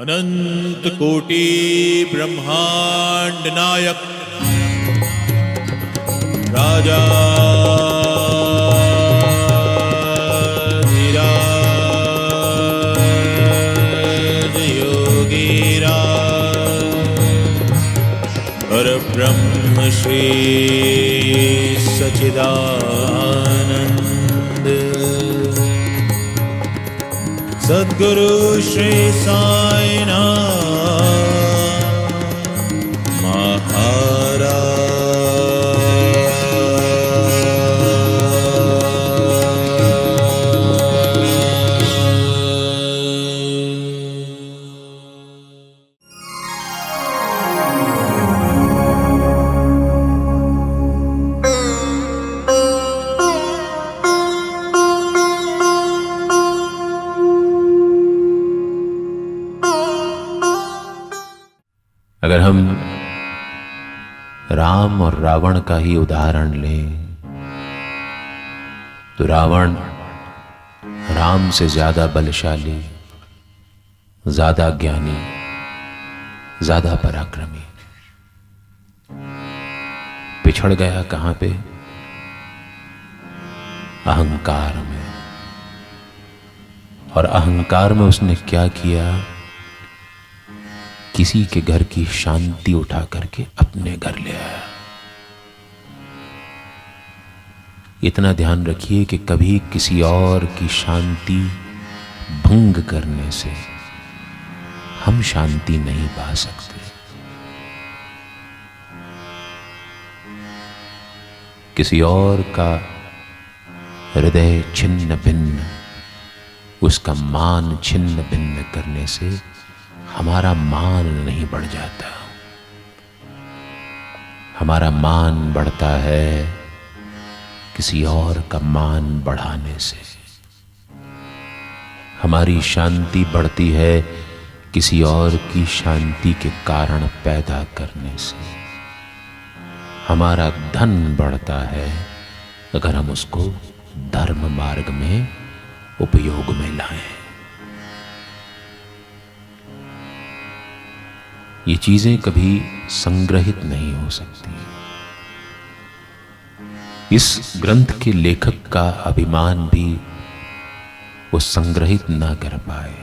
अनंत कोटि ब्रह्मांड नायक राजा धीराज योगीराज परब्रह्म श्री सच्चिदानंद सद्गुरु श्री साईनाथ महाराज। अगर हम राम और रावण का ही उदाहरण लें तो रावण राम से ज्यादा बलशाली, ज्यादा ज्ञानी, ज्यादा पराक्रमी। पिछड़ गया कहां पे? अहंकार में। और अहंकार में उसने क्या किया? किसी के घर की शांति उठा करके अपने घर ले आया। इतना ध्यान रखिए कि कभी किसी और की शांति भंग करने से हम शांति नहीं पा सकते। किसी और का हृदय छिन्न भिन्न, उसका मान छिन्न भिन्न करने से हमारा मान नहीं बढ़ जाता। हमारा मान बढ़ता है किसी और का मान बढ़ाने से। हमारी शांति बढ़ती है किसी और की शांति के कारण पैदा करने से। हमारा धन बढ़ता है अगर हम उसको धर्म मार्ग में उपयोग में लाएं। ये चीजें कभी संग्रहित नहीं हो सकती। इस ग्रंथ के लेखक का अभिमान भी वो संग्रहित ना कर पाए।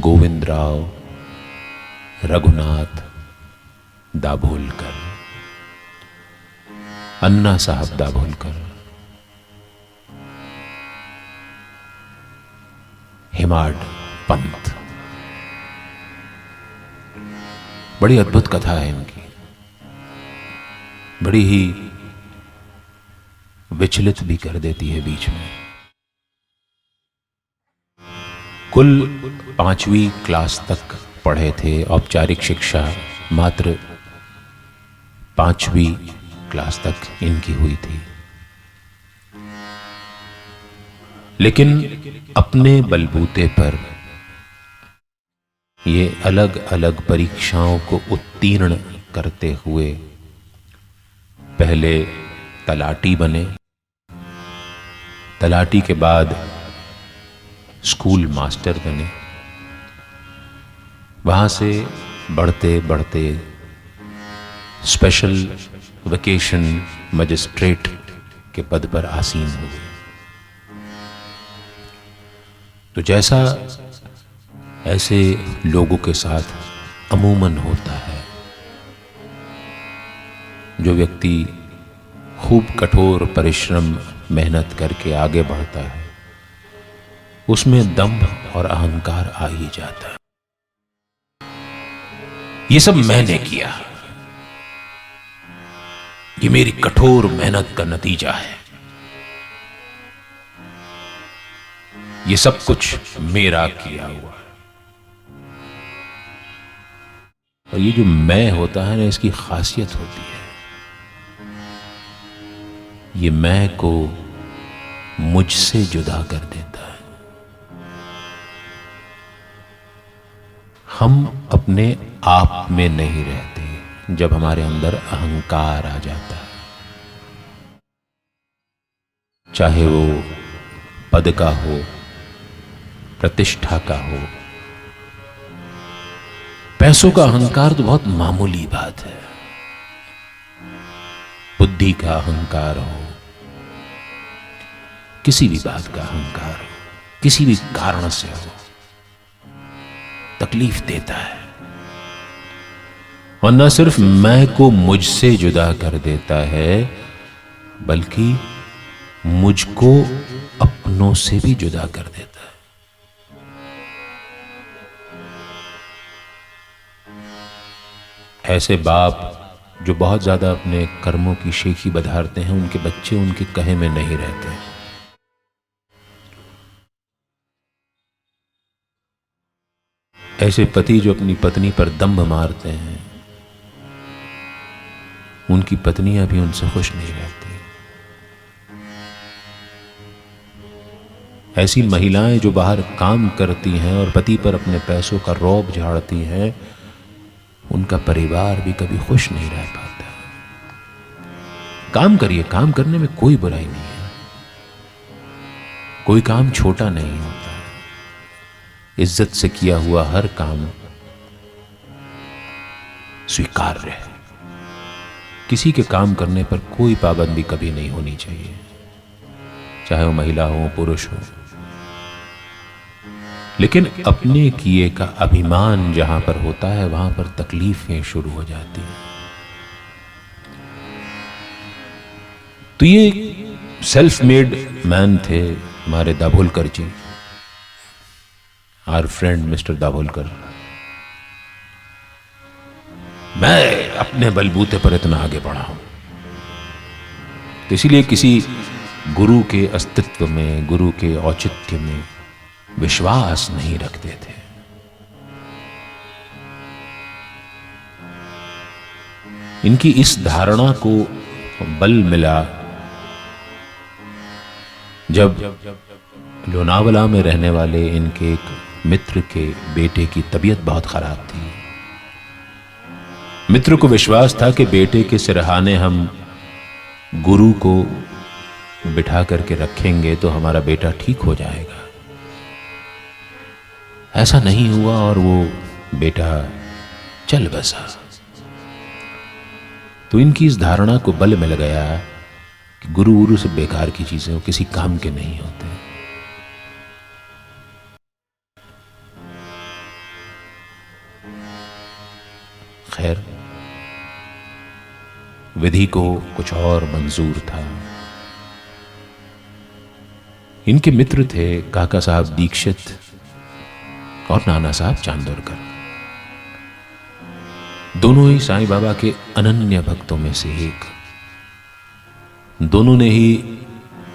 गोविंदराव रघुनाथ दाभोलकर, अन्ना साहब दाभोलकर, हेमाड पंत, बड़ी अद्भुत कथा है इनकी। बड़ी ही विचलित भी कर देती है बीच में। कुल 5वीं क्लास तक पढ़े थे। औपचारिक शिक्षा मात्र 5वीं क्लास तक इनकी हुई थी। लेकिन अपने बलबूते पर ये अलग अलग परीक्षाओं को उत्तीर्ण करते हुए पहले तलाटी बने। तलाटी के बाद स्कूल मास्टर बने। वहां से बढ़ते बढ़ते स्पेशल वेकेशन मजिस्ट्रेट के पद पर आसीन हुए। तो जैसा ऐसे लोगों के साथ अमूमन होता है, जो व्यक्ति खूब कठोर परिश्रम मेहनत करके आगे बढ़ता है, उसमें दंभ और अहंकार आ ही जाता है। ये सब मैंने किया, ये मेरी कठोर मेहनत का नतीजा है, ये सब कुछ मेरा किया हुआ है। और ये जो मैं होता है ना, इसकी खासियत होती है, ये मैं को मुझसे जुदा कर देता है। हम अपने आप में नहीं रहते जब हमारे अंदर अहंकार आ जाता है। चाहे वो पद का हो, प्रतिष्ठा का हो। पैसों का अहंकार तो बहुत मामूली बात है। बुद्धि का अहंकार हो, किसी भी बात का अहंकार हो, किसी भी कारण से हो, तकलीफ देता है। और न सिर्फ मैं को मुझसे जुदा कर देता है, बल्कि मुझको अपनों से भी जुदा कर देता है। ऐसे बाप जो बहुत ज्यादा अपने कर्मों की शेखी बधारते हैं, उनके बच्चे उनके कहे में नहीं रहते। ऐसे पति जो अपनी पत्नी पर दंभ मारते हैं, उनकी पत्नियां भी उनसे खुश नहीं रहती। ऐसी महिलाएं जो बाहर काम करती हैं और पति पर अपने पैसों का रौब झाड़ती हैं, उनका परिवार भी कभी खुश नहीं रह पाता। काम करिए, काम करने में कोई बुराई नहीं है, कोई काम छोटा नहीं होता। इज्जत से किया हुआ हर काम स्वीकार्य है। किसी के काम करने पर कोई पाबंदी कभी नहीं होनी चाहिए, चाहे वो महिला हो, पुरुष हो। लेकिन अपने किए का अभिमान जहां पर होता है, वहां पर तकलीफें शुरू हो जाती हैं। तो ये सेल्फ मेड मैन थे हमारे दाभोलकर जी, आवर फ्रेंड मिस्टर दाभोलकर। मैं अपने बलबूते पर इतना आगे बढ़ा हूं, तो इसीलिए किसी गुरु के अस्तित्व में, गुरु के औचित्य में विश्वास नहीं रखते थे। इनकी इस धारणा को बल मिला जब लोनावला में रहने वाले इनके एक मित्र के बेटे की तबीयत बहुत खराब थी। मित्र को विश्वास था कि बेटे के सिरहाने हम गुरु को बिठा करके रखेंगे तो हमारा बेटा ठीक हो जाएगा। ऐसा नहीं हुआ और वो बेटा चल बसा। तो इनकी इस धारणा को बल मिल गया कि गुरु से बेकार की चीजें वो किसी काम के नहीं होते। खैर, विधि को कुछ और मंजूर था। इनके मित्र थे काका साहब दीक्षित और नाना साहब चांदोरकर। दोनों ही साईं बाबा के अनन्य भक्तों में से एक। दोनों ने ही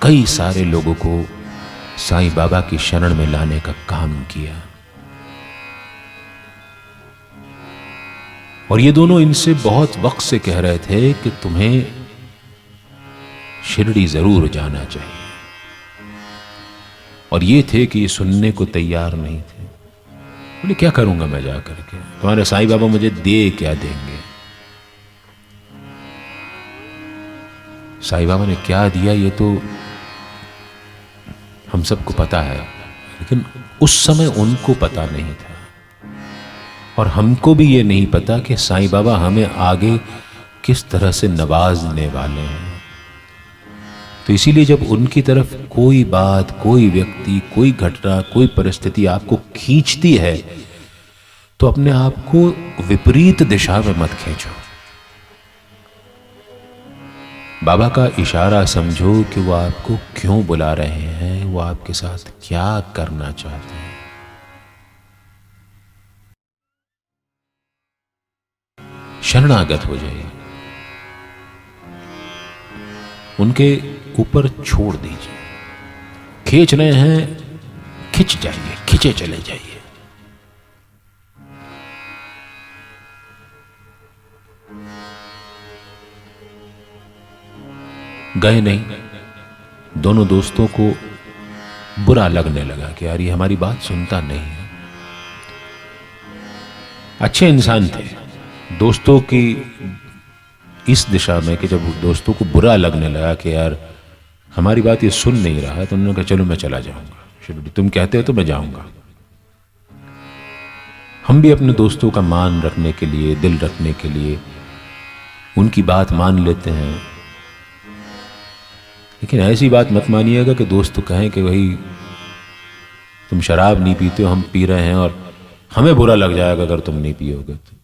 कई सारे लोगों को साईं बाबा की शरण में लाने का काम किया। और ये दोनों इनसे बहुत वक्त से कह रहे थे कि तुम्हें शिरडी जरूर जाना चाहिए, और ये थे कि ये सुनने को तैयार नहीं थे। बोले क्या करूंगा मैं जा करके, तुम्हारे साईं बाबा मुझे दे क्या देंगे। साईं बाबा ने क्या दिया ये तो हम सबको पता है, लेकिन उस समय उनको पता नहीं था, और हमको भी ये नहीं पता कि साईं बाबा हमें आगे किस तरह से नवाजने वाले हैं। तो इसीलिए जब उनकी तरफ कोई बात, कोई व्यक्ति, कोई घटना, कोई परिस्थिति आपको खींचती है, तो अपने आप को विपरीत दिशा में मत खींचो। बाबा का इशारा समझो कि वो आपको क्यों बुला रहे हैं, वो आपके साथ क्या करना चाहते हैं। शरणागत हो जाइए, उनके ऊपर छोड़ दीजिए। खींच रहे हैं, खिंच जाइए, खिंचे चले जाइए। गए नहीं। दोनों दोस्तों को बुरा लगने लगा कि यार ये हमारी बात सुनता नहीं है। अच्छे इंसान थे, दोस्तों की इस दिशा में कि जब दोस्तों को बुरा लगने लगा कि यार हमारी बात ये सुन नहीं रहा है, तो उन्होंने कहा चलो मैं चला जाऊंगा। शिरडी तुम कहते हो तो मैं जाऊंगा। हम भी अपने दोस्तों का मान रखने के लिए, दिल रखने के लिए उनकी बात मान लेते हैं, लेकिन ऐसी बात मत मानिएगा कि दोस्त कहें कि भाई तुम शराब नहीं पीते हो, हम पी रहे हैं और हमें बुरा लग जाएगा अगर तुम नहीं पियोगे तो।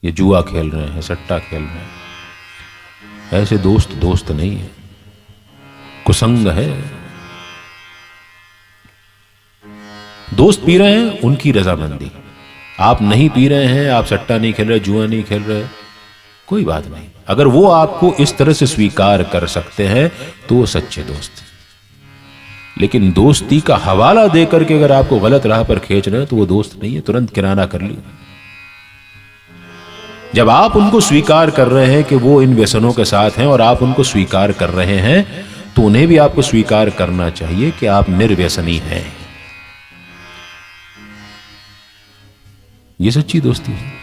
ये जुआ खेल रहे हैं, सट्टा खेल रहे हैं। ऐसे दोस्त दोस्त नहीं है, कुसंग है। दोस्त पी रहे हैं, उनकी रजामंदी। आप नहीं पी रहे हैं, आप सट्टा नहीं खेल रहे, जुआ नहीं खेल रहे, कोई बात नहीं। अगर वो आपको इस तरह से स्वीकार कर सकते हैं तो वो सच्चे दोस्त हैं। लेकिन दोस्ती का हवाला देकर के अगर आपको गलत राह पर खींच रहे हैं तो वो दोस्त नहीं है, तुरंत किराना कर लीजिए। जब आप उनको स्वीकार कर रहे हैं कि वो इन व्यसनों के साथ हैं और आप उनको स्वीकार कर रहे हैं, तो उन्हें भी आपको स्वीकार करना चाहिए कि आप निर्व्यसनी हैं। ये सच्ची दोस्ती है।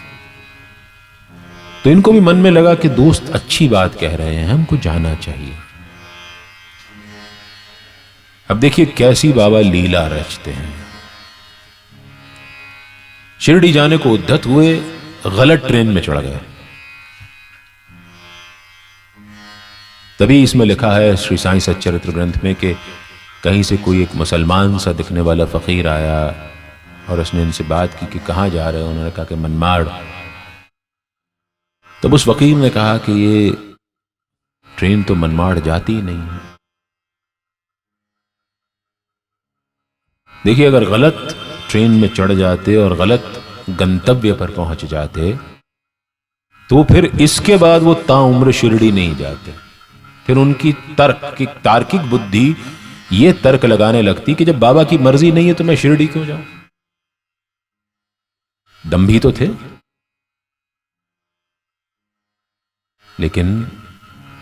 तो इनको भी मन में लगा कि दोस्त अच्छी बात कह रहे हैं, हमको जाना चाहिए। अब देखिए कैसी बाबा लीला रचते हैं। शिरडी जाने को उद्यत हुए, गलत ट्रेन में चढ़ गए। तभी इसमें लिखा है श्री साईं सच्चरित्र ग्रंथ में कि कहीं से कोई एक मुसलमान सा दिखने वाला फकीर आया और उसने इनसे बात की कि कहां जा रहे हो। उन्होंने कहा कि मनमाड़। तब उस फकीर ने कहा कि ये ट्रेन तो मनमाड़ जाती ही नहीं है। देखिए अगर गलत ट्रेन में चढ़ जाते और गलत गंतव्य पर पहुंच जाते तो फिर इसके बाद वो ताउम्र शिरडी नहीं जाते। फिर उनकी तार्किक बुद्धि ये तर्क लगाने लगती कि जब बाबा की मर्जी नहीं है तो मैं शिरडी क्यों जाऊं। दंभी तो थे। लेकिन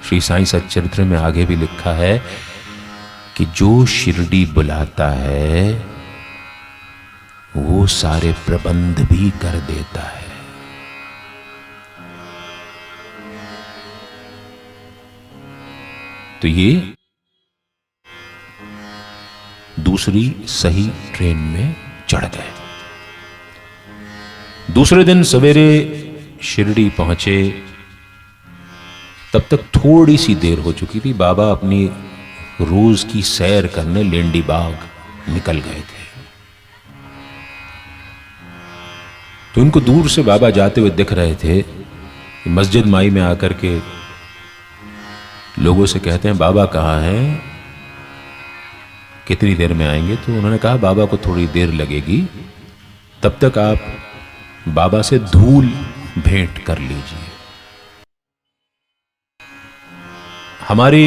श्री साईं सच्चरित्र में आगे भी लिखा है कि जो शिरडी बुलाता है वो सारे प्रबंध भी कर देता है। तो ये दूसरी सही ट्रेन में चढ़ गए। दूसरे दिन सवेरे शिरडी पहुंचे, तब तक थोड़ी सी देर हो चुकी थी। बाबा अपनी रोज की सैर करने लेंडी बाग निकल गए थे। तो उनको दूर से बाबा जाते हुए दिख रहे थे। मस्जिद माई में आकर के लोगों से कहते हैं बाबा कहाँ हैं, कितनी देर में आएंगे। तो उन्होंने कहा बाबा को थोड़ी देर लगेगी, तब तक आप बाबा से धूल भेंट कर लीजिए। हमारे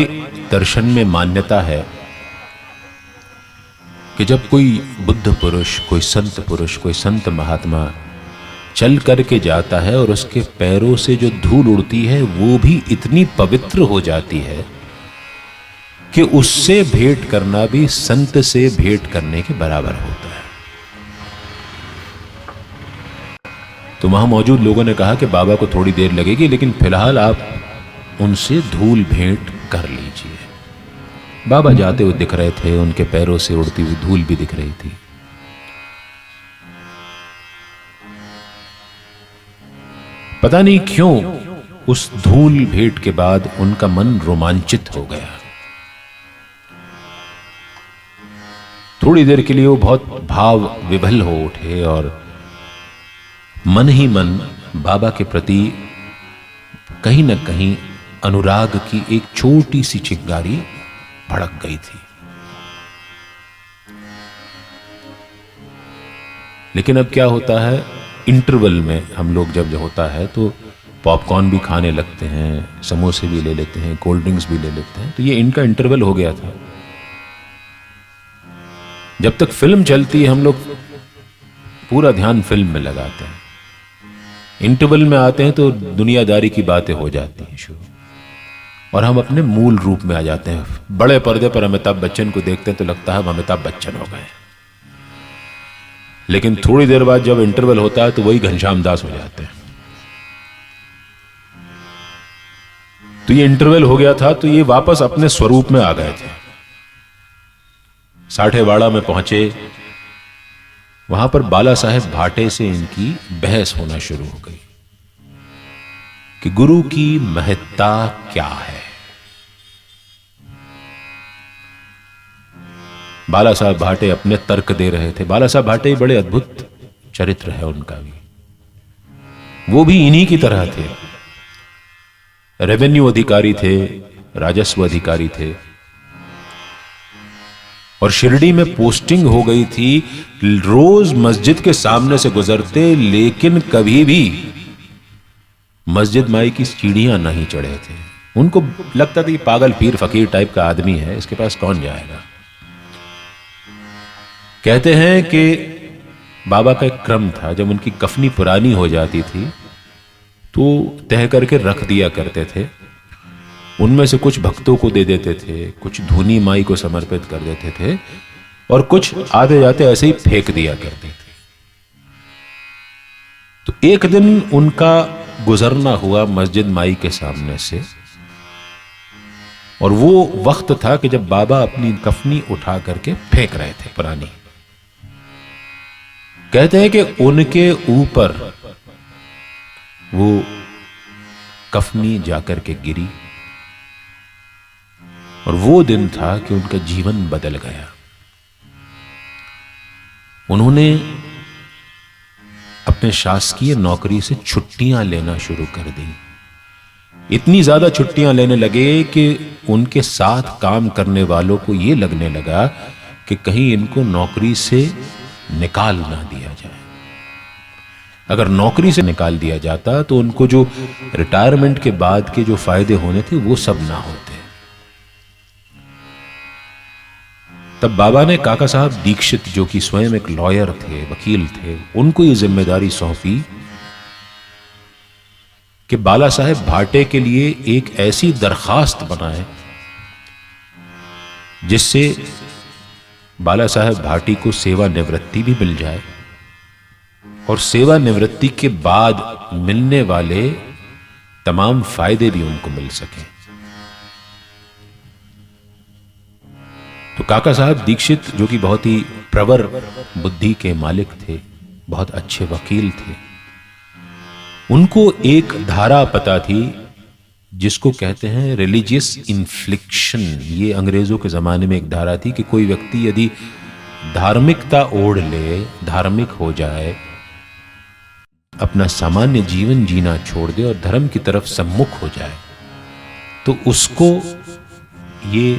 दर्शन में मान्यता है कि जब कोई बुद्ध पुरुष, कोई संत पुरुष, कोई संत महात्मा चल करके जाता है और उसके पैरों से जो धूल उड़ती है वो भी इतनी पवित्र हो जाती है कि उससे भेंट करना भी संत से भेंट करने के बराबर होता है। तो वहां मौजूद लोगों ने कहा कि बाबा को थोड़ी देर लगेगी, लेकिन फिलहाल आप उनसे धूल भेंट कर लीजिए। बाबा जाते हुए दिख रहे थे, उनके पैरों से उड़ती हुई धूल भी दिख रही थी। पता नहीं क्यों उस धूल भेंट के बाद उनका मन रोमांचित हो गया। थोड़ी देर के लिए वो बहुत भाव विभल हो उठे और मन ही मन बाबा के प्रति कहीं न कहीं अनुराग की एक छोटी सी चिंगारी भड़क गई थी। लेकिन अब क्या होता है, इंटरवल में हम लोग जब होता है तो पॉपकॉर्न भी खाने लगते हैं, समोसे भी ले लेते हैं, कोल्ड ड्रिंक्स भी ले लेते हैं। तो ये इनका इंटरवल हो गया था। जब तक फिल्म चलती है हम लोग पूरा ध्यान फिल्म में लगाते हैं। इंटरवल में आते हैं तो दुनियादारी की बातें हो जाती हैं शुरू, और हम अपने मूल रूप में आ जाते हैं। बड़े पर्दे पर अमिताभ बच्चन को देखते हैं तो लगता है हम अमिताभ बच्चन हो गए। लेकिन थोड़ी देर बाद जब इंटरवल होता है तो वही घनश्याम दास हो जाते हैं। तो ये इंटरवल हो गया था, तो ये वापस अपने स्वरूप में आ गए थे। साठेवाड़ा में पहुंचे, वहां पर बाला साहेब भाटे से इनकी बहस होना शुरू हो गई कि गुरु की महत्ता क्या है। बाला साहब भाटे अपने तर्क दे रहे थे। बाला साहब भाटे बड़े अद्भुत चरित्र है उनका भी, वो भी इन्हीं की तरह थे। रेवेन्यू अधिकारी थे, राजस्व अधिकारी थे, और शिरडी में पोस्टिंग हो गई थी। रोज मस्जिद के सामने से गुजरते, लेकिन कभी भी मस्जिद माई की सीढ़ियां नहीं चढ़े थे। उनको लगता था कि पागल पीर फकीर टाइप का आदमी है, इसके पास कौन जाएगा। कहते हैं कि बाबा का एक क्रम था, जब उनकी कफनी पुरानी हो जाती थी तो तह करके रख दिया करते थे। उनमें से कुछ भक्तों को दे देते थे, कुछ धूनी माई को समर्पित कर देते थे, और कुछ आते जाते ऐसे ही फेंक दिया करते थे। तो एक दिन उनका गुजरना हुआ मस्जिद माई के सामने से, और वो वक्त था कि जब बाबा अपनी कफनी उठा करके फेंक रहे थे पुरानी। कहते हैं कि उनके ऊपर वो कफनी जाकर के गिरी, और वो दिन था कि उनका जीवन बदल गया। उन्होंने अपने शासकीय नौकरी से छुट्टियां लेना शुरू कर दी। इतनी ज्यादा छुट्टियां लेने लगे कि उनके साथ काम करने वालों को यह लगने लगा कि कहीं इनको नौकरी से निकाल ना दिया जाए। अगर नौकरी से निकाल दिया जाता तो उनको जो रिटायरमेंट के बाद के जो फायदे होने थे वो सब ना होते। तब बाबा ने काका साहब दीक्षित, जो कि स्वयं एक लॉयर थे, वकील थे, उनको ये जिम्मेदारी सौंपी कि बाला साहेब भाटे के लिए एक ऐसी दरखास्त बनाए जिससे बाला साहेब भाटी को सेवानिवृत्ति भी मिल जाए, और सेवानिवृत्ति के बाद मिलने वाले तमाम फायदे भी उनको मिल सके। तो काका साहब दीक्षित, जो कि बहुत ही प्रवर बुद्धि के मालिक थे, बहुत अच्छे वकील थे, उनको एक धारा पता थी जिसको कहते हैं रिलीजियस इन्फ्लिक्शन। ये अंग्रेजों के जमाने में एक धारा थी कि कोई व्यक्ति यदि धार्मिकता ओढ़ ले, धार्मिक हो जाए, अपना सामान्य जीवन जीना छोड़ दे और धर्म की तरफ सम्मुख हो जाए, तो उसको ये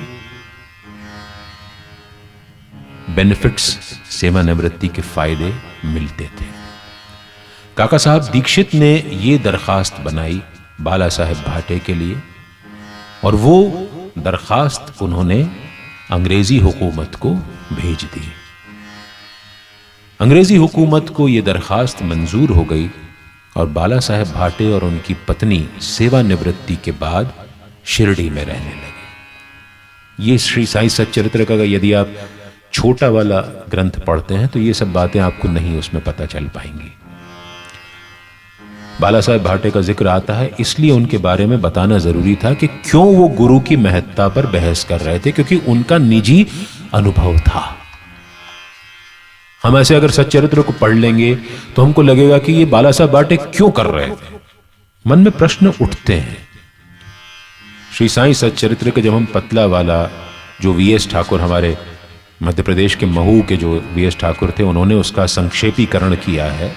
बेनिफिट्स, सेवानिवृत्ति के फायदे मिलते थे। काका साहब दीक्षित ने ये दरखास्त बनाई बाला साहेब भाटे के लिए, और वो दरखास्त उन्होंने अंग्रेजी हुकूमत को भेज दी। अंग्रेजी हुकूमत को ये दरखास्त मंजूर हो गई, और बाला साहेब भाटे और उनकी पत्नी सेवानिवृत्ति के बाद शिरडी में रहने लगे। ये श्री साईं सच्चरित्र का यदि आप छोटा वाला ग्रंथ पढ़ते हैं तो ये सब बातें आपको नहीं उसमें पता चल पाएंगी। बाला साहेब भाटे का जिक्र आता है, इसलिए उनके बारे में बताना जरूरी था कि क्यों वो गुरु की महत्ता पर बहस कर रहे थे, क्योंकि उनका निजी अनुभव था। हम ऐसे अगर सच्चरित्र को पढ़ लेंगे तो हमको लगेगा कि ये बाला साहेब भाटे क्यों कर रहे थे। मन में प्रश्न उठते हैं। श्री साईं सच्चरित्र के जब हम पतला वाला, जो वीएस ठाकुर, हमारे मध्य प्रदेश के महू के जो वीएस ठाकुर थे, उन्होंने उसका संक्षेपीकरण किया है,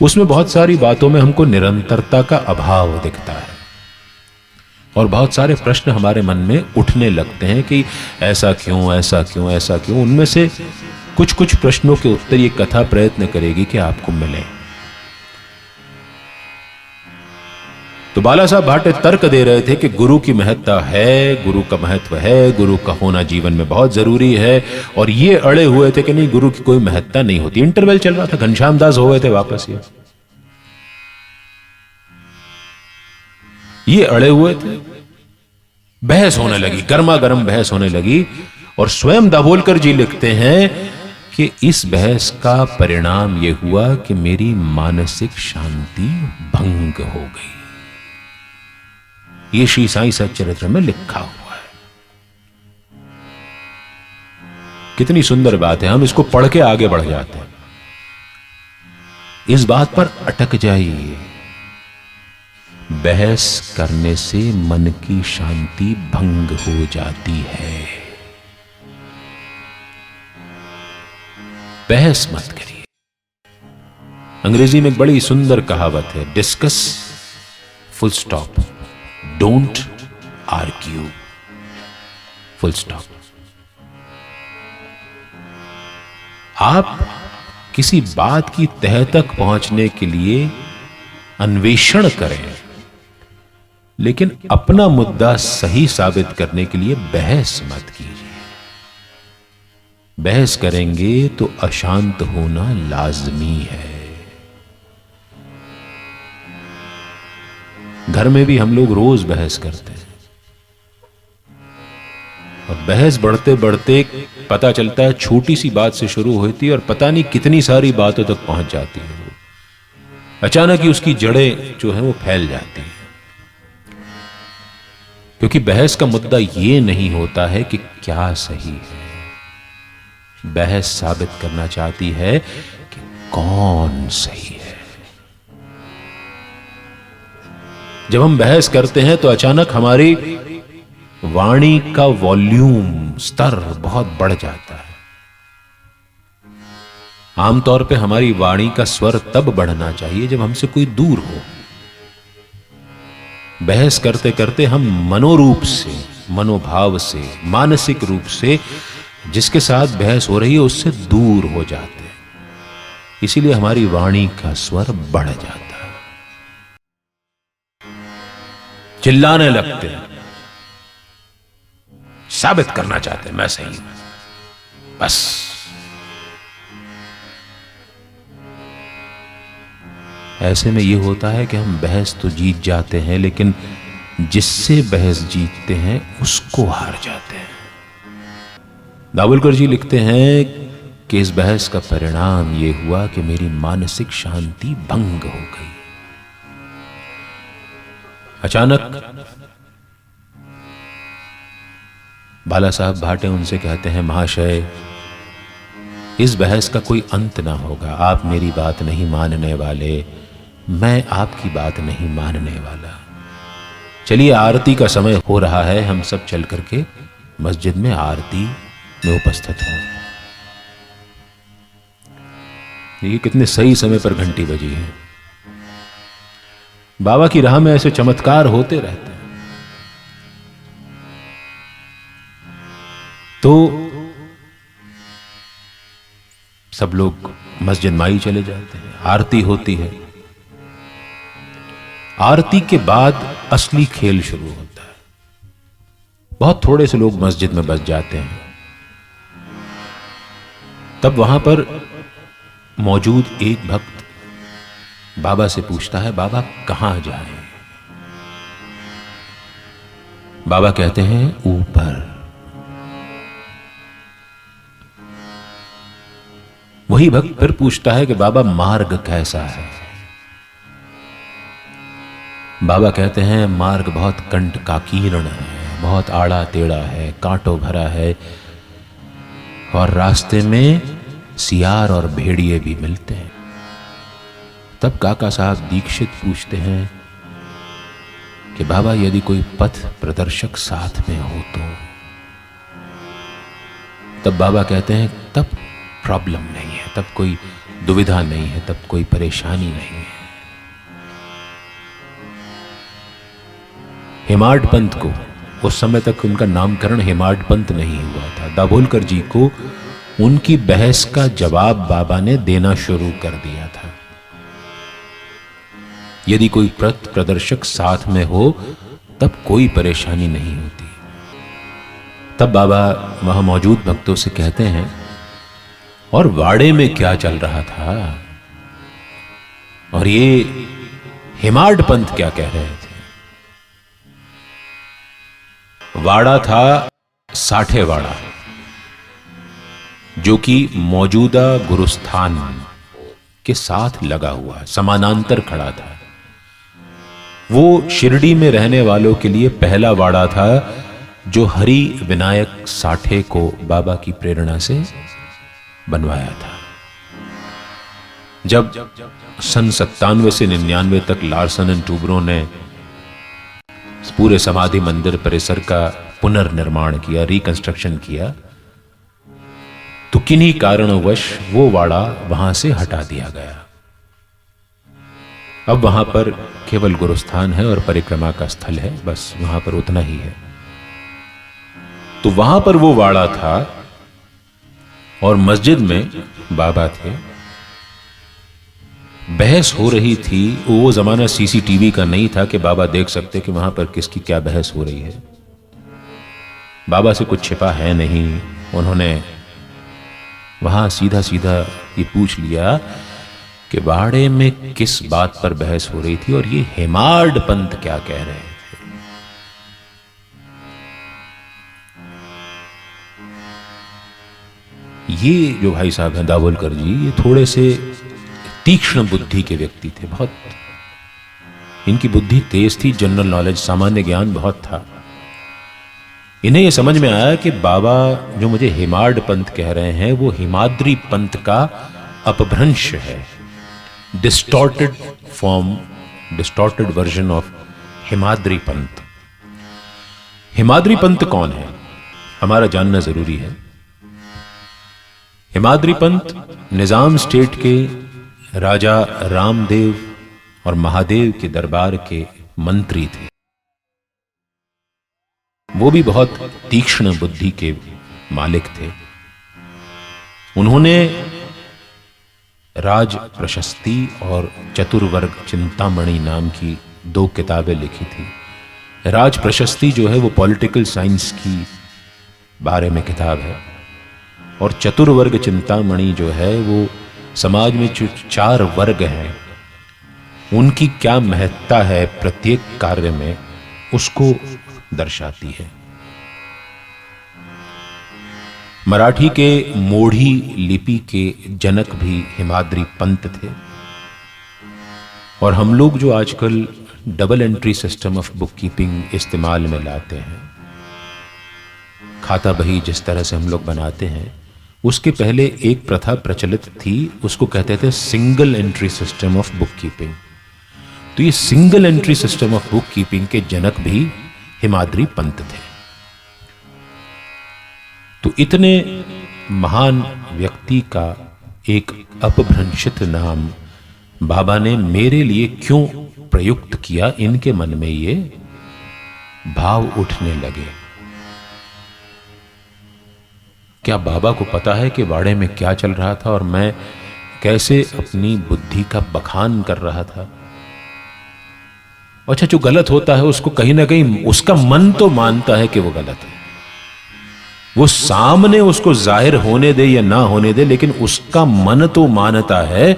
उसमें बहुत सारी बातों में हमको निरंतरता का अभाव दिखता है, और बहुत सारे प्रश्न हमारे मन में उठने लगते हैं कि ऐसा क्यों, ऐसा क्यों, ऐसा क्यों। उनमें से कुछ कुछ प्रश्नों के उत्तर ये कथा प्रयत्न करेगी कि आपको मिले। तो बाला साहब भाटे तर्क दे रहे थे कि गुरु की महत्ता है, गुरु का महत्व है, गुरु का होना जीवन में बहुत जरूरी है, और ये अड़े हुए थे कि नहीं, गुरु की कोई महत्ता नहीं होती। इंटरवल चल रहा था, घनश्याम दास हो गए थे वापस। ये अड़े हुए थे, बहस होने लगी, गर्मा गर्म बहस होने लगी, और स्वयं दाभोलकर जी लिखते हैं कि इस बहस का परिणाम यह हुआ कि मेरी मानसिक शांति भंग हो गई। ये श्री साईं सच्चरित्र में लिखा हुआ है। कितनी सुंदर बात है, हम इसको पढ़ के आगे बढ़ जाते हैं। इस बात पर अटक जाइए, बहस करने से मन की शांति भंग हो जाती है। बहस मत करिए। अंग्रेजी में एक बड़ी सुंदर कहावत है, discuss full stop, don't argue full stop. आप किसी बात की तह तक पहुंचने के लिए अन्वेषण करें, लेकिन अपना मुद्दा सही साबित करने के लिए बहस मत कीजिए। बहस करेंगे तो अशांत होना लाजमी है। घर में भी हम लोग रोज बहस करते हैं, और बहस बढ़ते बढ़ते पता चलता है छोटी सी बात से शुरू होती है और पता नहीं कितनी सारी बातों तक पहुंच जाती है। अचानक ही उसकी जड़ें जो है वो फैल जाती हैं, क्योंकि बहस का मुद्दा ये नहीं होता है कि क्या सही है। बहस साबित करना चाहती है कि कौन सही है। जब हम बहस करते हैं तो अचानक हमारी वाणी का वॉल्यूम स्तर बहुत बढ़ जाता है। आमतौर पे हमारी वाणी का स्वर तब बढ़ना चाहिए जब हमसे कोई दूर हो। बहस करते करते हम मनोरूप से, मनोभाव से, मानसिक रूप से जिसके साथ बहस हो रही है उससे दूर हो जाते हैं। इसीलिए हमारी वाणी का स्वर बढ़ जाता है, चिल्लाने लगते हैं, साबित करना चाहते हैं मैं सही हूं। बस ऐसे में यह होता है कि हम बहस तो जीत जाते हैं, लेकिन जिससे बहस जीतते हैं उसको हार जाते हैं। दाभोलकर जी लिखते हैं कि इस बहस का परिणाम यह हुआ कि मेरी मानसिक शांति भंग हो गई। अचानक बाला साहब भाटे उनसे कहते हैं, महाशय इस बहस का कोई अंत ना होगा। आप मेरी बात नहीं मानने वाले, मैं आपकी बात नहीं मानने वाला। चलिए आरती का समय हो रहा है, हम सब चल करके मस्जिद में आरती में उपस्थित हों। ये कितने सही समय पर घंटी बजी है। बाबा की राह में ऐसे चमत्कार होते रहते हैं। तो सब लोग मस्जिद माई चले जाते हैं, आरती होती है। आरती के बाद असली खेल शुरू होता है। बहुत थोड़े से लोग मस्जिद में बस जाते हैं। तब वहां पर मौजूद एक भक्त बाबा से पूछता है, बाबा कहां जाएं? बाबा कहते हैं ऊपर। वही भक्त फिर पूछता है कि बाबा मार्ग कैसा है? बाबा कहते हैं मार्ग बहुत कंटकाकीर्ण है, बहुत आड़ा टेढ़ा है, कांटों भरा है, और रास्ते में सियार और भेड़िए भी मिलते हैं। तब काका साहब दीक्षित पूछते हैं कि बाबा यदि कोई पथ प्रदर्शक साथ में हो तो? तब बाबा कहते हैं तब प्रॉब्लम नहीं है, तब कोई दुविधा नहीं है, तब कोई परेशानी नहीं है। हेमाड पंथ को, उस समय तक उनका नामकरण हेमाड पंथ नहीं हुआ था, दाभोलकर जी को उनकी बहस का जवाब बाबा ने देना शुरू कर दिया था। यदि कोई पथ प्रदर्शक साथ में हो तब कोई परेशानी नहीं होती। तब बाबा वहां मौजूद भक्तों से कहते हैं, और वाड़े में क्या चल रहा था, और ये हेमाड पंथ क्या कह रहे थे? वाड़ा था साठे वाड़ा, जो कि मौजूदा गुरुस्थान के साथ लगा हुआ समानांतर खड़ा था। वो शिरडी में रहने वालों के लिए पहला वाड़ा था जो हरि विनायक साठे को बाबा की प्रेरणा से बनवाया था। जब सन 97 से 99 तक लार्सन एंड टूब्रो ने पूरे समाधि मंदिर परिसर का पुनर्निर्माण किया, रिकंस्ट्रक्शन किया, तो किन्हीं कारणवश वो वाड़ा वहां से हटा दिया गया। अब वहां पर केवल गुरुस्थान है और परिक्रमा का स्थल है, बस वहां पर उतना ही है। तो वहां पर वो वाड़ा था और मस्जिद में बाबा थे। बहस हो रही थी, वो जमाना सीसीटीवी का नहीं था कि बाबा देख सकते कि वहां पर किसकी क्या बहस हो रही है। बाबा से कुछ छिपा है नहीं। उन्होंने वहां सीधा सीधा ये पूछ लिया कि वाड़े में किस बात पर बहस हो रही थी और ये हेमाड पंथ क्या कह रहे थे। ये जो भाई साहब हैं दाभोलकर जी, ये थोड़े से तीक्ष्ण बुद्धि के व्यक्ति थे। बहुत इनकी बुद्धि तेज थी, जनरल नॉलेज, सामान्य ज्ञान बहुत था। इन्हें यह समझ में आया कि बाबा जो मुझे हेमाड पंथ कह रहे हैं वो हिमाद्री पंथ का अपभ्रंश है, distorted form, distorted version of Himadri पंथ। हिमाद्री पंथ कौन है हमारा जानना जरूरी है। हिमाद्री पंथ निजाम स्टेट के राजा रामदेव और महादेव के दरबार के मंत्री थे। वो भी बहुत तीक्ष्ण बुद्धि के मालिक थे। उन्होंने राज प्रशस्ति और चतुर्वर्ग चिंतामणि नाम की 2 किताबें लिखी थी। राज प्रशस्ति जो है वो पॉलिटिकल साइंस की बारे में किताब है और चतुर्वर्ग चिंतामणि जो है वो समाज में जो 4 वर्ग हैं उनकी क्या महत्ता है प्रत्येक कार्य में उसको दर्शाती है। मराठी के मोढ़ी लिपि के जनक भी हिमाद्री पंत थे। और हम लोग जो आजकल double entry system of book keeping इस्तेमाल में लाते हैं, खाता बही जिस तरह से हम लोग बनाते हैं, उसके पहले एक प्रथा प्रचलित थी, उसको कहते थे single entry system of book keeping. तो ये single entry system of book keeping के जनक भी हिमाद्री पंत थे। तो इतने महान व्यक्ति का एक अपभ्रंशित नाम बाबा ने मेरे लिए क्यों प्रयुक्त किया, इनके मन में ये भाव उठने लगे। क्या बाबा को पता है कि वाड़े में क्या चल रहा था और मैं कैसे अपनी बुद्धि का बखान कर रहा था। अच्छा, जो गलत होता है उसको कहीं ना कहीं उसका मन तो मानता है कि वो गलत है, वो सामने उसको जाहिर होने दे या ना होने दे, लेकिन उसका मन तो मानता है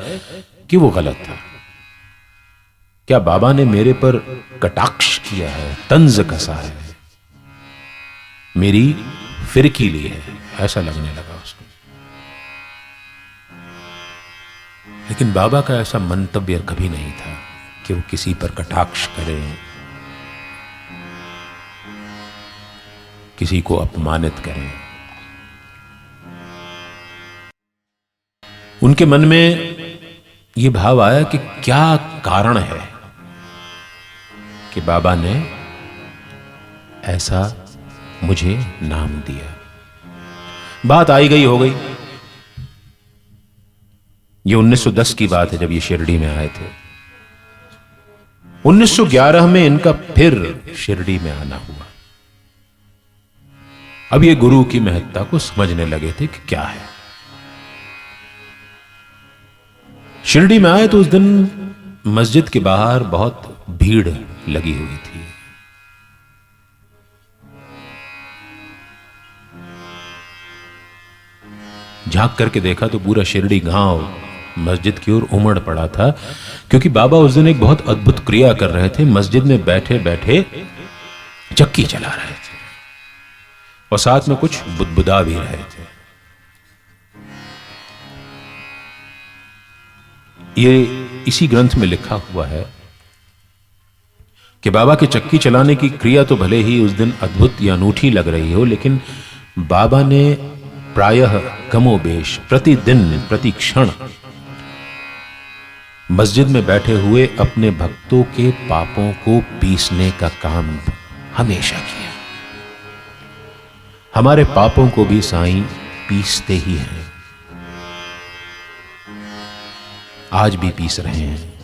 कि वो गलत था। क्या बाबा ने मेरे पर कटाक्ष किया है, तंज कसा है, मेरी फिरकी ली है, ऐसा लगने लगा उसको। लेकिन बाबा का ऐसा मंतव्य कभी नहीं था कि वो किसी पर कटाक्ष करें, किसी को अपमानित करें। उनके मन में यह भाव आया कि क्या कारण है कि बाबा ने ऐसा मुझे नाम दिया। बात आई गई हो गई। ये 1910 की बात है जब ये शिरडी में आए थे। 1911 में इनका फिर शिरडी में आना हुआ। अब ये गुरु की महत्ता को समझने लगे थे कि क्या है। शिरडी में आए तो उस दिन मस्जिद के बाहर बहुत भीड़ लगी हुई थी। झांक करके देखा तो पूरा शिरडी गांव मस्जिद की ओर उमड़ पड़ा था, क्योंकि बाबा उस दिन एक बहुत अद्भुत क्रिया कर रहे थे। मस्जिद में बैठे बैठे चक्की चला रहे थे और साथ में कुछ बुदबुदा भी रहे थे। ये इसी ग्रंथ में लिखा हुआ है कि बाबा की चक्की चलाने की क्रिया तो भले ही उस दिन अद्भुत या अनूठी लग रही हो, लेकिन बाबा ने प्रायः कमोबेश प्रतिदिन प्रति क्षण मस्जिद में बैठे हुए अपने भक्तों के पापों को पीसने का काम हमेशा किया। हमारे पापों को भी साईं पीसते ही हैं, आज भी पीस रहे हैं।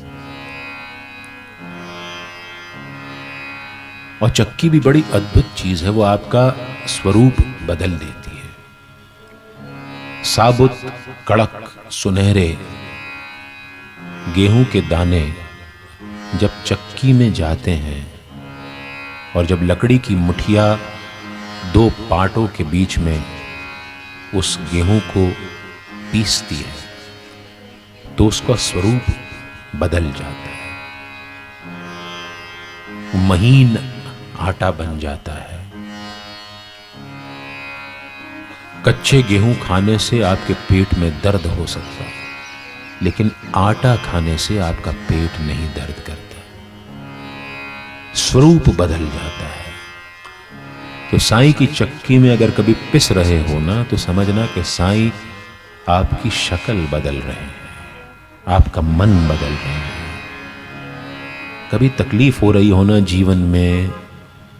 और चक्की भी बड़ी अद्भुत चीज है, वो आपका स्वरूप बदल देती है। साबुत कड़क सुनहरे गेहूं के दाने जब चक्की में जाते हैं और जब लकड़ी की मुठिया दो पाटों के बीच में उस गेहूं को पीसती है तो उसका स्वरूप बदल जाता है, महीन आटा बन जाता है। कच्चे गेहूं खाने से आपके पेट में दर्द हो सकता है, लेकिन आटा खाने से आपका पेट नहीं दर्द करता, स्वरूप बदल जाता है। तो साईं की चक्की में अगर कभी पिस रहे हो ना, तो समझना कि साईं आपकी शक्ल बदल रहे हैं, आपका मन बदल रहे हैं। कभी तकलीफ हो रही हो ना जीवन में,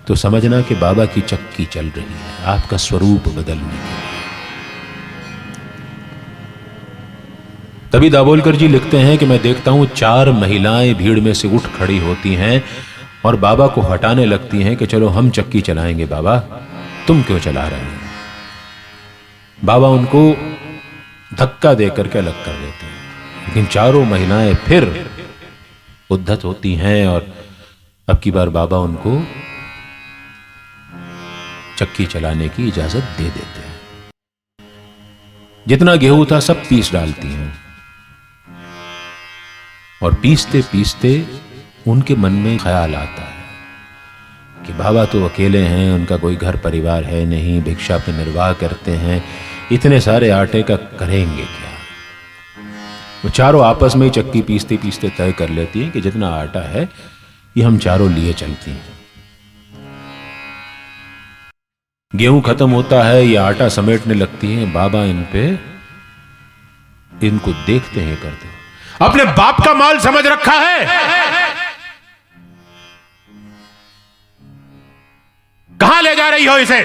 तो समझना कि बाबा की चक्की चल रही है आपका स्वरूप बदलने के लिए। तभी दाभोलकर जी लिखते हैं कि मैं देखता हूं 4 महिलाएं भीड़ में से उठ खड़ी होती हैं और बाबा को हटाने लगती हैं कि चलो हम चक्की चलाएंगे, बाबा तुम क्यों चला रहे हैं। बाबा उनको धक्का देकर के अलग कर देते हैं, लेकिन चारों महिलाएं फिर उद्धत होती हैं और अब की बार बाबा उनको चक्की चलाने की इजाजत दे देते हैं। जितना गेहूं था सब पीस डालती हैं और पीसते पीसते उनके मन में ख्याल आता है कि बाबा तो अकेले हैं, उनका कोई घर परिवार है नहीं, भिक्षा पे निर्वाह करते हैं, इतने सारे आटे का करेंगे क्या। वो चारों आपस में ही चक्की पीसते पीसते तय कर लेती हैं कि जितना आटा है ये हम चारों लिए चलती हैं। गेहूं खत्म होता है, ये आटा समेटने लगती हैं। बाबा इनको देखते हैं, करते हैं, अपने बाप का माल समझ रखा है, कहां ले जा रही हो इसे।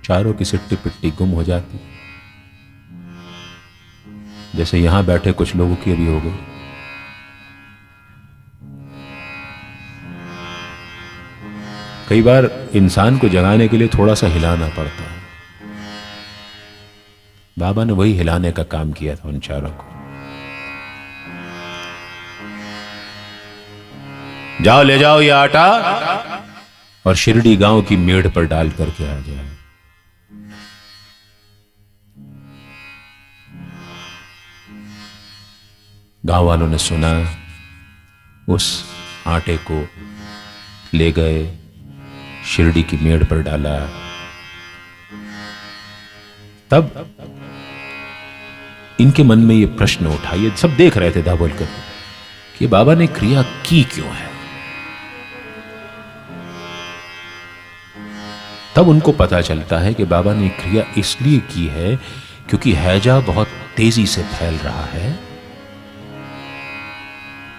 चारों की सिट्टी पिट्टी गुम हो जाती, जैसे यहां बैठे कुछ लोगों की अभी हो गई। कई बार इंसान को जगाने के लिए थोड़ा सा हिलाना पड़ता है। बाबा ने वही हिलाने का काम किया था उन चारों को। जाओ ले जाओ ये आटा और शिरडी गांव की मेड़ पर डाल करके आ जाए। गांव वालों ने सुना, उस आटे को ले गए, शिरडी की मेड़ पर डाला। तब इनके मन में ये प्रश्न उठा, ये सब देख रहे थे दाभोलकर कि बाबा ने क्रिया की क्यों है। तब उनको पता चलता है कि बाबा ने क्रिया इसलिए की है क्योंकि हैजा बहुत तेजी से फैल रहा है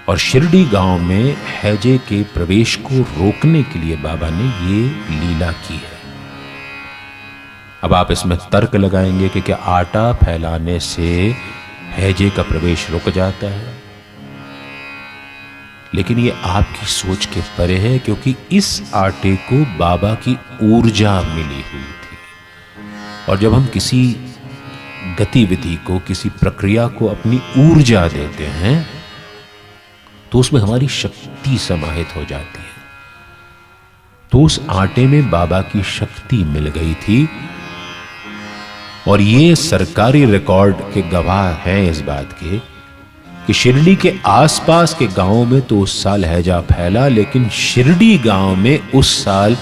और शिरडी गांव में हैजे के प्रवेश को रोकने के लिए बाबा ने ये लीला की है। अब आप इसमें तर्क लगाएंगे कि क्या आटा फैलाने से हैजे का प्रवेश रुक जाता है, लेकिन ये आपकी सोच के परे है, क्योंकि इस आटे को बाबा की ऊर्जा मिली हुई थी। और जब हम किसी गतिविधि को, किसी प्रक्रिया को अपनी ऊर्जा देते हैं तो उसमें हमारी शक्ति समाहित हो जाती है। तो उस आटे में बाबा की शक्ति मिल गई थी और ये सरकारी रिकॉर्ड के गवाह हैं इस बात के कि शिरडी के आसपास के गांवों में तो उस साल हैजा फैला, लेकिन शिरडी गांव में उस साल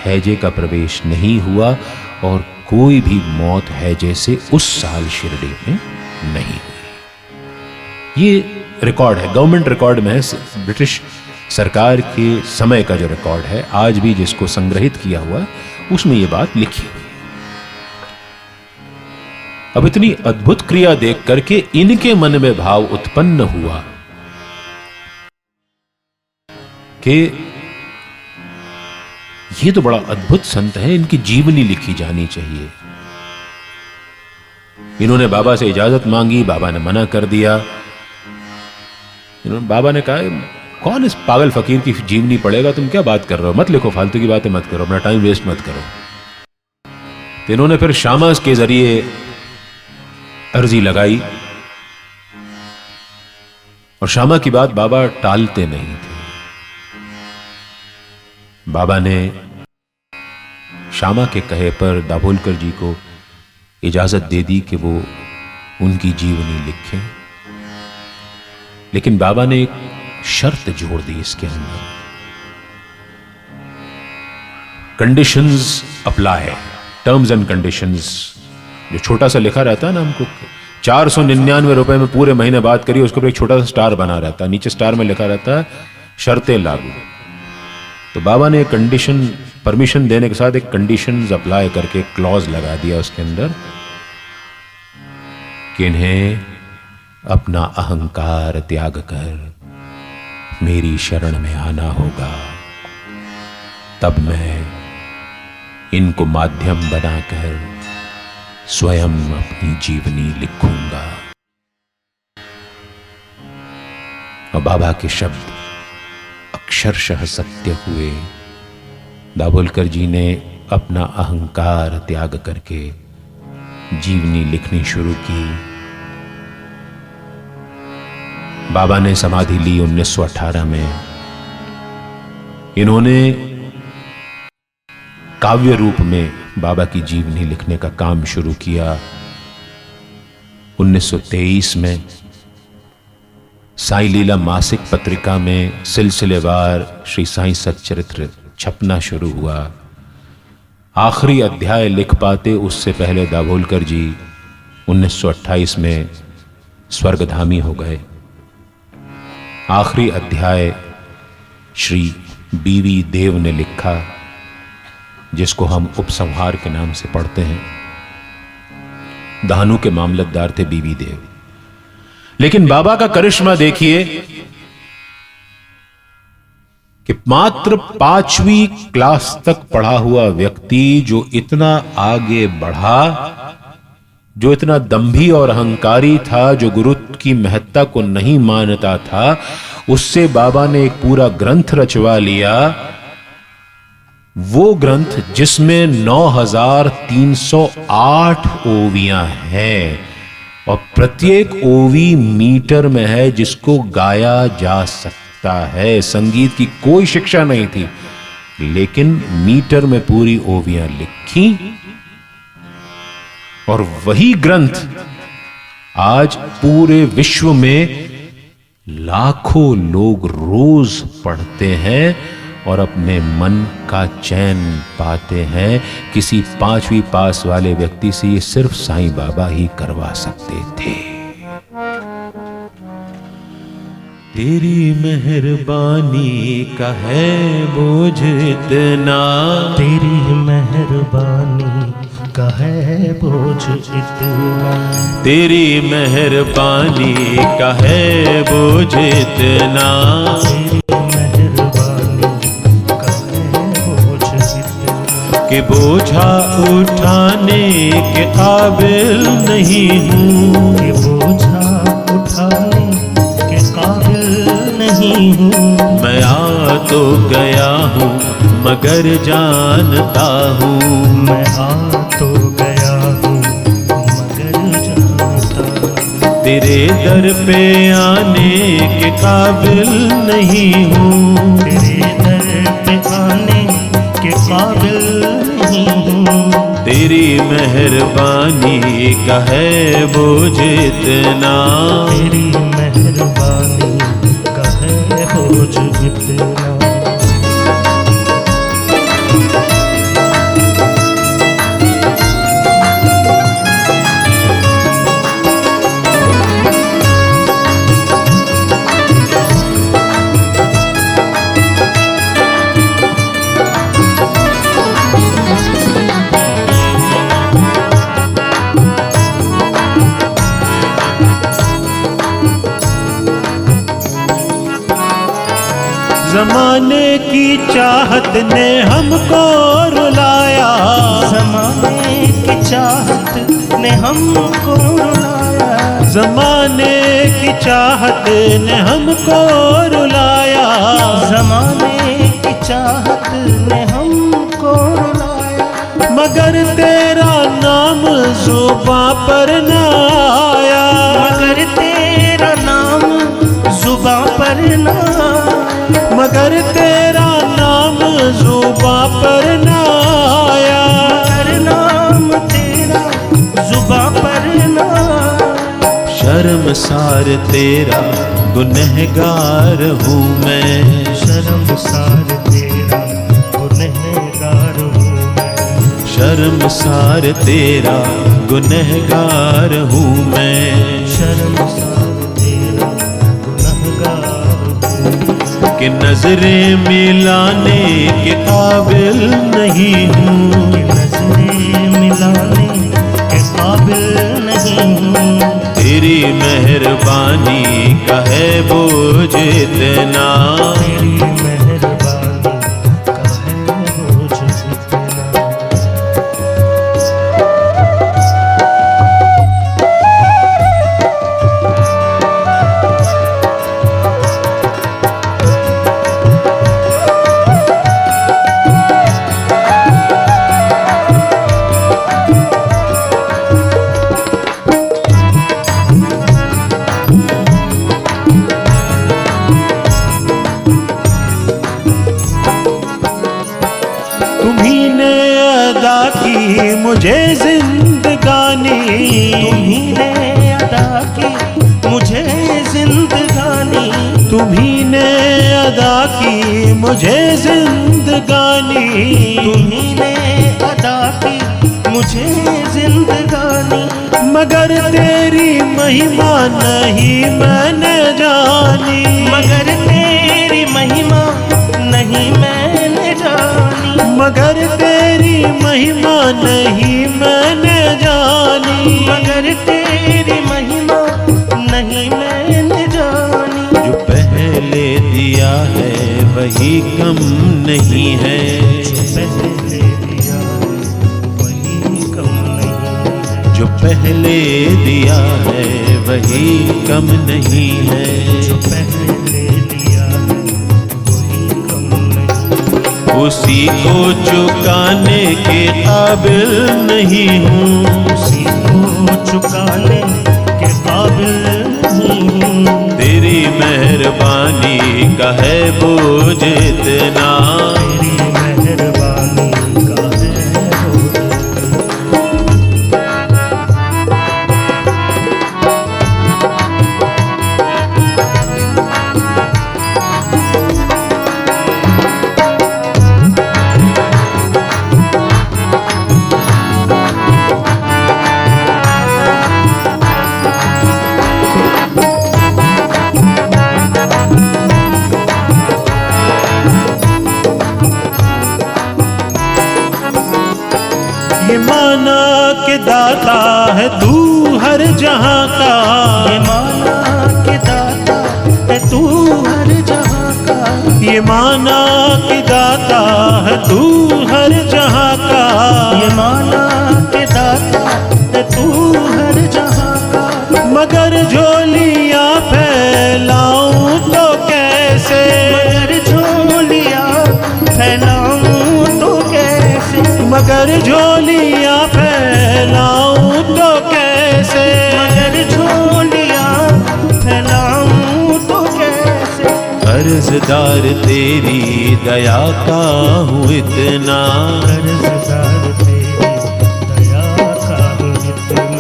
हैजे का प्रवेश नहीं हुआ और कोई भी मौत है जैसे उस साल शिरडी में नहीं हुई। ये रिकॉर्ड है, गवर्नमेंट रिकॉर्ड में है, ब्रिटिश सरकार के समय का जो रिकॉर्ड है, आज भी जिसको संग्रहित किया हुआ उसमें ये बात लिखी हुई। अब इतनी अद्भुत क्रिया देख करके इनके मन में भाव उत्पन्न हुआ कि ये तो बड़ा अद्भुत संत है, इनकी जीवनी लिखी जानी चाहिए। इन्होंने बाबा से इजाजत मांगी, बाबा ने मना कर दिया। बाबा ने कहा कौन इस पागल फकीर की जीवनी पढ़ेगा, तुम क्या बात कर रहे हो, मत लिखो, फालतू की बातें मत करो, अपना टाइम वेस्ट मत करो। तो इन्होंने फिर शामा के जरिए अर्जी लगाई और शामा की बात बाबा टालते नहीं थे। बाबा ने शामा के कहे पर दाभोलकर जी को इजाजत दे दी कि वो उनकी जीवनी लिखें, लेकिन बाबा ने एक शर्त जोड़ दी इसके अंदर। Conditions apply, terms and conditions, जो छोटा सा लिखा रहता है ना, हमको 499 रुपए में पूरे महीने बात करिए, उसके ऊपर एक छोटा सा स्टार बना रहता है, नीचे स्टार में लिखा रहता है शर्तें लागू। तो बाबा ने कंडीशन, परमिशन देने के साथ एक कंडीशंस अप्लाई करके क्लॉज लगा दिया उसके अंदर कि इन्हें अपना अहंकार त्याग कर मेरी शरण में आना होगा, तब मैं इनको माध्यम बनाकर स्वयं अपनी जीवनी लिखूंगा। और बाबा के शब्द अक्षरशः सत्य हुए। दाभोलकर जी ने अपना अहंकार त्याग करके जीवनी लिखनी शुरू की। बाबा ने समाधि ली 1918 में। इन्होंने काव्य रूप में बाबा की जीवनी लिखने का काम शुरू किया। 1923 में साईं लीला मासिक पत्रिका में सिलसिलेवार श्री साईं सच्चरित्र छपना शुरू हुआ। आखिरी अध्याय लिख पाते उससे पहले दाभोलकर जी 1928 में स्वर्गधामी हो गए। आखिरी अध्याय श्री बीवी देव ने लिखा, जिसको हम उपसंहार के नाम से पढ़ते हैं। दानू के मामलतदार थे बीवी देव। लेकिन बाबा का करिश्मा देखिए कि मात्र 5वीं क्लास तक पढ़ा हुआ व्यक्ति जो इतना आगे बढ़ा, जो इतना दंभी और अहंकारी था, जो गुरु की महत्ता को नहीं मानता था, उससे बाबा ने एक पूरा ग्रंथ रचवा लिया। वो ग्रंथ जिसमें 9308 ओवियां हैं और प्रत्येक ओवी मीटर में है, जिसको गाया जा सकता है। संगीत की कोई शिक्षा नहीं थी, लेकिन मीटर में पूरी ओवियां लिखी। और वही ग्रंथ आज पूरे विश्व में लाखों लोग रोज पढ़ते हैं और अपने मन का चैन पाते हैं। किसी 5वीं पास वाले व्यक्ति से ये सिर्फ साईं बाबा ही करवा सकते थे। तेरी मेहरबानी का है बोझ इतना, तेरी मेहरबानी का है बोझ इतना, तेरी मेहरबानी का है बोझ इतना, कि बोझा उठाने के काबिल नहीं हूँ, कि बोझा उठाने के काबिल नहीं हूँ। मैं आ तो गया हूँ मगर जानता हूँ, मैं आ तो गया हूँ मगर जानता हूँ। तेरे दर पे आने के काबिल नहीं हूँ, तेरे दर पे आने के काबिल नहीं हूँ। तेरी मेहरबानी का है बोझ इतना, तेरी मेहरबानी का है बोझ इतना। जमाने की चाहत ने हमको रुलाया, ज़माने की चाहत ने हमको रुलाया, जमाने की चाहत ने हमको रुलाया, ज़माने की चाहत ने हमको रुलाया, मगर तेरा नाम जुबां पर न आया, मगर तेरा नाम जुबां पर न आया, मगर तेरा नाम जुबां पर न आया, मगर नाम तेरा जुबां पर न आया। शर्मसार तेरा गुनहगार हूँ मैं, शर्मसार तेरा गुनहगार हूँ मैं, शर्मसार तेरा गुनहगार हूँ मैं, शर्मसार तेरा गुनहगार हूँ, कि नजरें मिलाने के काबिल नहीं हूँ, कि नजरें मिलाने के काबिल नहीं हूँ, तेरी मेहरबानी का है बोझ इतना, तेरी मेहरबानी का है बोझ इतना। तुम्ही ने अदा की मुझे जिंदगानी, तुम्ही ने अदा की मुझे जिंदगानी, तुम्ही ने अदा की मुझे जिंदगानी, तुम्ही ने अदा की मुझे जिंदगानी, मगर तेरी महिमा नहीं मैंने जानी, मगर तेरी महिमा नहीं मैंने जानी, मगर तेरी महिमा नहीं मैंने जानी, मगर तेरी महिमा नहीं मैंने जानी, जो पहले दिया है वही कम नहीं है, पहले दिया वही कम नहीं है, जो पहले दिया है वही कम नहीं है, जो पहले दिया है वही कम नहीं, उसी को चुकाने के काबिल नहीं हूँ, उसी को चुकाने के काबिल नहीं हूँ, तेरी मेहरबानी का है बोझ इतना, तेरी मेहरबानी का है बोझ इतना। ये माना के दाता है तू हर जहाँ का, ये माना के दाता है तू हर जहाँ का, ये माना के दाता है तू हर जहाँ का, ये माना के दाता है तू हर जहाँ का, मगर झोलियाँ फैलाऊं तो कैसे, मगर झोलियाँ फैलाऊं तो कैसे, मगर झोलियाँ फैलाऊं तो कैसे, मगर झोलियाँ फैलाऊं तो कैसे, कर्जदार तेरी दया का हूँ इतना, कर्जदार तेरी दया का हूँ इतना,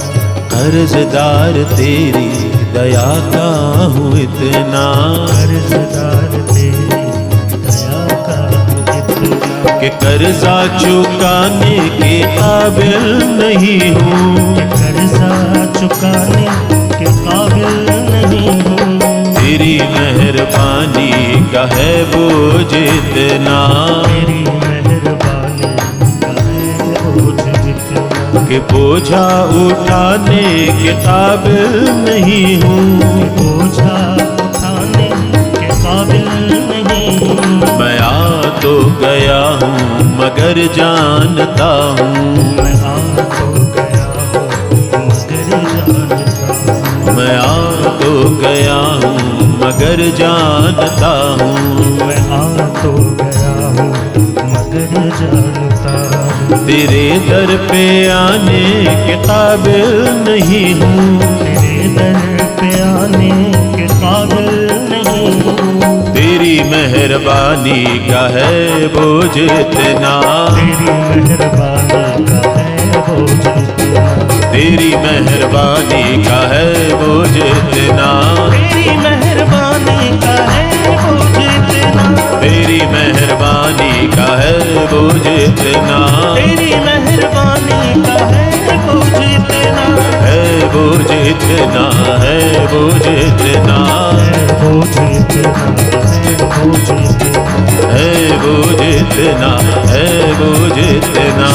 कर्जदार तेरी दया का हूँ इतना, कर्जदार तेरी दया का हूँ इतना, कि कर्जा चुकाने के काबिल नहीं हूँ, कर्जा चुकाने के काबिल नहीं हूँ, तेरी मेहरबानी का है बोझ इतना, तेरी मेहरबानी का है बोझ इतना, कि बोझा उठाने के काबिल नहीं हूँ, बोझा उठाने के काबिल नहीं हूँ, तो गया हूँ मगर जानता हूँ, मैं आ तो गया हूँ मगर जानता हूँ, मैं आ तो गया हूँ मगर जानता हूँ, मैं आ तो गया हूँ मगर जानता हूँ। तेरे दर पे आने के काबिल नहीं हूँ, तेरे दर पे आने के काबिल नहीं हूँ, तेरी मेहरबानी का है बोझ इतना, तेरी मेहरबानी का है बोझ इतना, तेरी मेहरबानी का है बोझ इतना, तेरी मेहरबानी का है बोझ इतना, तेरी मेहरबानी का है बोझ इतना, तेरी मेहरबानी का है बोझ इतना, है बोझ इतना, है बोझ इतना, है बोझ इतना, है बोझ इतना। है बोझ इतना, है बोझ इतना।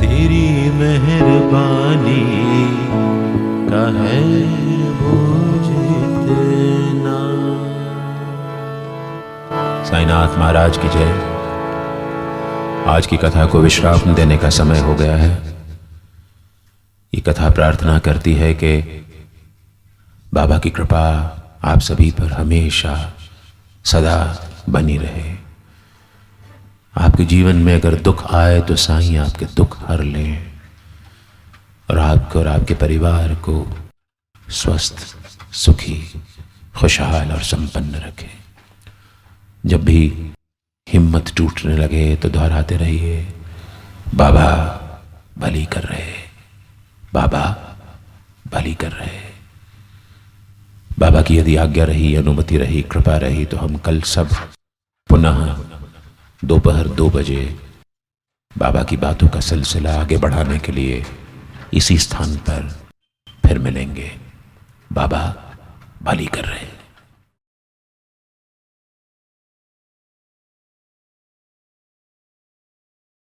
तेरी मेहरबानी का है बोझ इतना। साईनाथ महाराज की जय। आज की कथा को विश्राम देने का समय हो गया है। ये कथा प्रार्थना करती है कि बाबा की कृपा आप सभी पर हमेशा सदा बनी रहे। आपके जीवन में अगर दुख आए तो साईं आपके दुख हर लें और आपको और आपके परिवार को स्वस्थ, सुखी, खुशहाल और संपन्न रखें। जब भी हिम्मत टूटने लगे तो दोहराते रहिए, बाबा भली कर रहे, बाबा भली कर रहे। बाबा की यदि आज्ञा रही, अनुमति रही, कृपा रही तो हम कल सब पुनः दोपहर 2 बजे बाबा की बातों का सिलसिला आगे बढ़ाने के लिए इसी स्थान पर फिर मिलेंगे। बाबा भली कर रहे हैं।